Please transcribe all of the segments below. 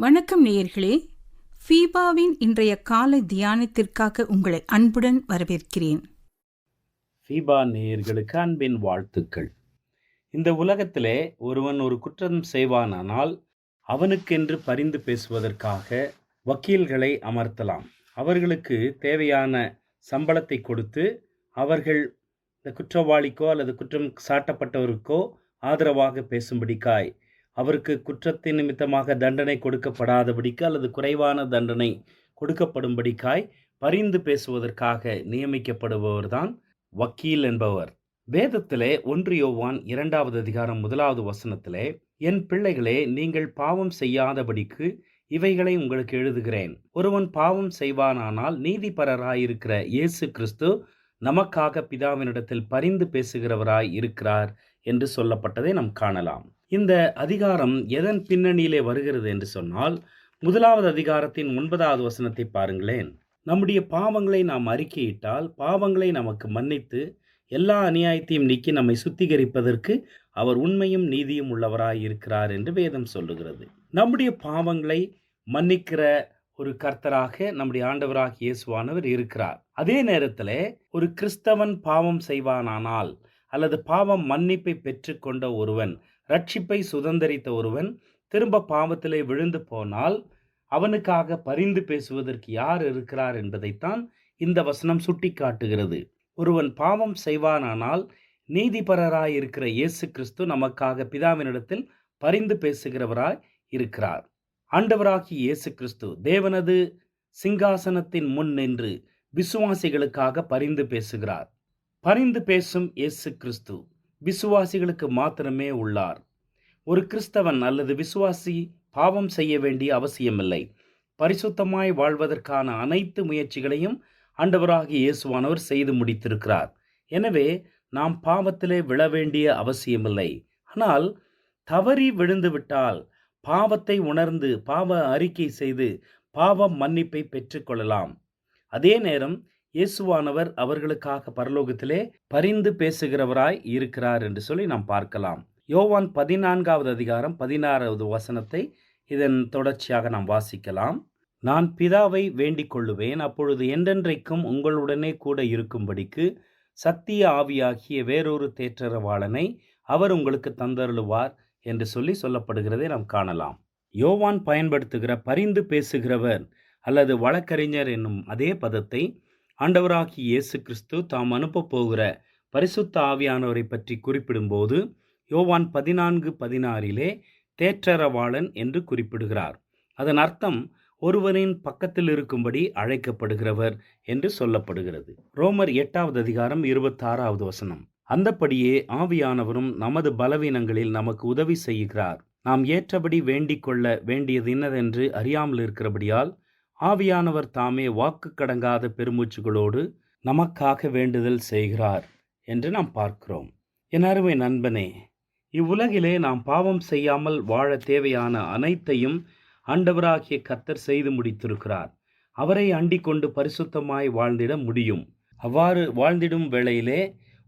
வணக்கம் நேயர்களே, ஃபீபாவின் இன்றைய காலை தியானத்திற்காக உங்களை அன்புடன் வரவேற்கிறேன். ஃபீபா நேயர்களுக்கு அன்பின் வாழ்த்துக்கள். இந்த உலகத்திலே ஒருவன் ஒரு குற்றம் செய்வானானால் அவனுக்கென்று பரிந்து பேசுவதற்காக வக்கீல்களை அமர்த்தலாம். அவர்களுக்கு தேவையான சம்பளத்தை கொடுத்து அவர்கள் இந்த குற்றவாளிக்கோ அல்லது குற்றம் சாட்டப்பட்டவருக்கோ ஆதரவாக பேசும்படிக்காய், அவருக்கு குற்றத்தின் நிமித்தமாக தண்டனை கொடுக்கப்படாதபடிக்கு அல்லது குறைவான தண்டனை கொடுக்கப்படும்படிக்காய் பரிந்து பேசுவதற்காக நியமிக்கப்படுபவர்தான் வக்கீல் என்பவர். வேதத்திலே 1 யோவான் 2வது அதிகாரம் 1வது வசனத்திலே, என் பிள்ளைகளே, நீங்கள் பாவம் செய்யாதபடிக்கு இவைகளை உங்களுக்கு எழுதுகிறேன். ஒருவன் பாவம் செய்வானானால் நீதிபரராயிருக்கிற இயேசு கிறிஸ்து நமக்காக பிதாவினிடத்தில் பரிந்து பேசுகிறவராய் இருக்கிறார் என்று சொல்லப்பட்டதை நாம் காணலாம். இந்த அதிகாரம் எதன் பின்னணியிலே வருகிறது என்று சொன்னால், 1வது அதிகாரத்தின் 9வது வசனத்தை பாருங்களேன். நம்முடைய பாவங்களை நாம் அறிக்கையிட்டால் பாவங்களை நமக்கு மன்னித்து எல்லா அநியாயத்தையும் நீக்கி நம்மை சுத்திகரிப்பதற்கு அவர் உண்மையும் நீதியும் உள்ளவராய் இருக்கிறார் என்று வேதம் சொல்லுகிறது. நம்முடைய பாவங்களை மன்னிக்கிற ஒரு கர்த்தராக நம்முடைய ஆண்டவராக இயேசுவானவர் இருக்கிறார். அதே நேரத்தில் ஒரு கிறிஸ்தவன் பாவம் செய்வானானால் அல்லது பாவம் மன்னிப்பை பெற்றுக்கொண்ட ஒருவன், ரட்சிப்பை சுதந்தரித்த ஒருவன் திரும்ப பாவத்திலே விழுந்து போனால் அவனுக்காக பரிந்து பேசுவதற்கு யார் இருக்கிறார் என்பதைத்தான் இந்த வசனம் சுட்டி காட்டுகிறது. ஒருவன் பாவம் செய்வானானால் நீதிபரராய் இருக்கிற இயேசு கிறிஸ்து நமக்காக பிதாவினிடத்தில் பரிந்து பேசுகிறவராய் இருக்கிறார். ஆண்டவராகிய இயேசு கிறிஸ்து தேவனது சிங்காசனத்தின் முன் நின்று விசுவாசிகளுக்காக பரிந்து பேசுகிறார். பரிந்து பேசும் இயேசு கிறிஸ்து விசுவாசிகளுக்கு மாத்திரமே உள்ளார். ஒரு கிறிஸ்தவன் அல்லது விசுவாசி பாவம் செய்ய வேண்டிய அவசியமில்லை. பரிசுத்தமாய் வாழ்வதற்கான அனைத்து முயற்சிகளையும் ஆண்டவராகிய இயேசுவானவர் செய்து முடித்திருக்கிறார். எனவே நாம் பாவத்திலே விழ வேண்டிய அவசியமில்லை. ஆனால் தவறி விழுந்து விட்டால் பாவத்தை உணர்ந்து பாவ அறிக்கை செய்து பாவ மன்னிப்பை பெற்றுக்கொள்ளலாம். அதே நேரம் இயேசுவானவர் அவர்களுக்காக பரலோகத்திலே பரிந்து பேசுகிறவராய் இருக்கிறார் என்று சொல்லி நாம் பார்க்கலாம். யோவான் 14வது அதிகாரம் 16வது வசனத்தை இதன் தொடர்ச்சியாக நாம் வாசிக்கலாம். நான் பிதாவை வேண்டிக் கொள்ளுவேன், அப்பொழுது என்றென்றைக்கும் உங்களுடனே கூட இருக்கும்படிக்கு சத்திய ஆவியாகிய வேறொரு தேற்றரவாளனை அவர் உங்களுக்கு தந்தருளுவார் என்று சொல்லப்படுகிறதை நாம் காணலாம். யோவான் பயன்படுத்துகிற பரிந்து பேசுகிறவர் அல்லது வழக்கறிஞர் என்னும் அதே பதத்தை ஆண்டவராகிய இயேசு கிறிஸ்து தாம் அனுப்ப போகிற பரிசுத்த ஆவியானவரை பற்றி குறிப்பிடும்போது யோவான் 14:16 தேற்றரவாளன் என்று குறிப்பிடுகிறார். அதன் அர்த்தம் ஒருவரின் பக்கத்தில் இருக்கும்படி அழைக்கப்படுகிறவர் என்று சொல்லப்படுகிறது. ரோமர் 8வது அதிகாரம் 26வது வசனம், அந்தப்படியே ஆவியானவரும் நமது பலவீனங்களில் நமக்கு உதவி செய்கிறார். நாம் ஏற்றபடி வேண்டிக் கொள்ள வேண்டியது இன்னதென்று அறியாமல் இருக்கிறபடியால் ஆவியானவர் தாமே வாக்கு கடங்காத பெருமூச்சுகளோடு நமக்காக வேண்டுதல் செய்கிறார் என்று நாம் பார்க்கிறோம். என் அருமை நண்பனே, இவ்வுலகிலே நாம் பாவம் செய்யாமல் வாழ தேவையான அனைத்தையும் ஆண்டவராகிய கர்த்தர் செய்து முடித்திருக்கிறார். அவரை அண்டிக் கொண்டு பரிசுத்தமாய் வாழ்ந்திட முடியும். அவ்வாறு வாழ்ந்திடும் வேளையிலே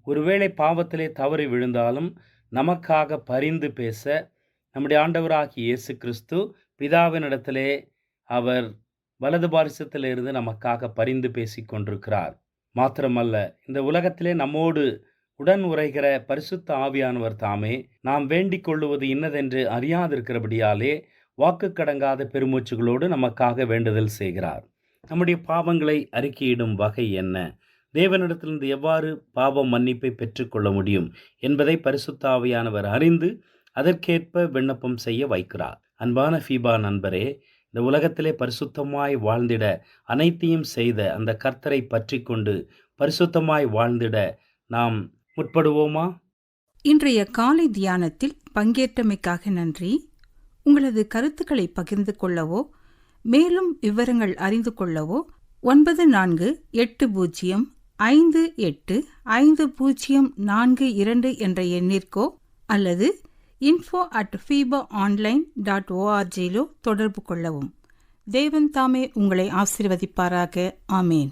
ஒருவேளை பாவத்திலே தவறி விழுந்தாலும் நமக்காக பரிந்து பேச நம்முடைய ஆண்டவராகிய இயேசு கிறிஸ்து பிதாவினிடத்திலே அவர் வலது பாரிசத்திலிருந்து நமக்காக பரிந்து பேசி கொண்டிருக்கிறார். மாத்திரமல்ல, இந்த உலகத்திலே நம்மோடு உடன் உரைகிற பரிசுத்த ஆவியானவர் தாமே நாம் வேண்டிக் கொள்ளுவது இன்னதென்று அறியாதிருக்கிறபடியாலே வாக்கு கடங்காத பெருமூச்சுகளோடு நமக்காக வேண்டுதல் செய்கிறார். நம்முடைய பாவங்களை அறிக்கையிடும் வகை என்ன, தேவனிடத்திலிருந்து எவ்வாறு பாவ மன்னிப்பை பெற்றுக்கொள்ள முடியும் என்பதை பரிசுத்த ஆவியானவர் அறிந்து அதற்கேற்ப விண்ணப்பம் செய்ய வைக்கிறார். அன்பான ஃபீபா நண்பரே, இந்த உலகத்திலே பரிசுத்தமாய் வாழ்ந்திட அனைத்தையும் செய்த அந்த கர்த்தரை பற்றி கொண்டு பரிசுத்தமாய் வாழ்ந்திட நாம் முற்படுவோமா? இன்றைய காலை தியானத்தில் பங்கேற்றமைக்காக நன்றி. உங்களது கருத்துக்களை பகிர்ந்து கொள்ளவோ மேலும் விவரங்கள் அறிந்து கொள்ளவோ 9480585042 என்ற எண்ணிற்கோ அல்லது info@fibaonline.org தொடர்பு கொள்ளவும். தேவன் தாமே உங்களை ஆசீர்வதிப்பாராக. ஆமேன்.